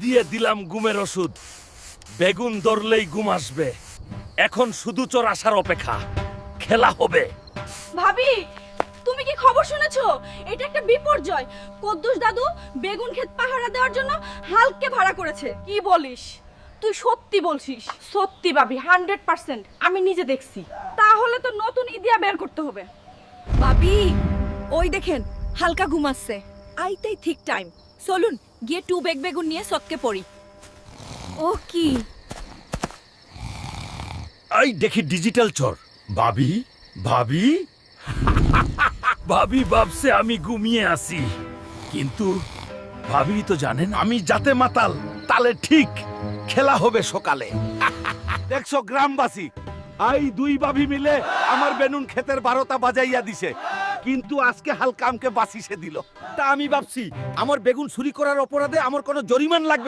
দিয়ে দিলাম ঘুমের ওষুধ। বেগুন ধরলেই ঘুম আসবে। এখন শুধু চোর আসার অপেক্ষা। খেলা হবে। ভাবি, তুমি কি খবর শুনেছো? এটা একটা বিপর্যয়। কদ্দুস দাদু বেগুন ক্ষেত পাহারা দেওয়ার জন্য হালকে ভাড়া করেছে। কি বলিস? তুই সত্যি বলছিস? সত্যি ভাবি, 100%। আমি নিজে দেখছি। তাহলে তো নতুন ইদিয়া বের করতে হবে। ভাবি, ওই দেখেন হালকা ঘুমাচ্ছে। আইতেই ঠিক টাইম। চলুন গিয়ে টু বেগ বেগুন নিয়ে সৎকে পড়ি। ও কি? এই দেখি ডিজিটাল চোর। ভাবি, ভাবি। ভাবি ভাবছে আমি ঘুমিয়ে আছি, কিন্তু ভাবি তো জানেন আমি যাতে মাতাল তালে ঠিক। খেলা হবে সকালে। দেখছো গ্রামবাসী, আই দুই ভাবি মিলে আমার বেনুন ক্ষেতের 12টা বাজাইয়া দিছে, কিন্তু আজকে হালকা আমকে বাঁচিয়ে দিল। তা আমি ভাবছি আমার বেগুন চুরি করার অপরাধে আমার কোনো জরিমান লাগবে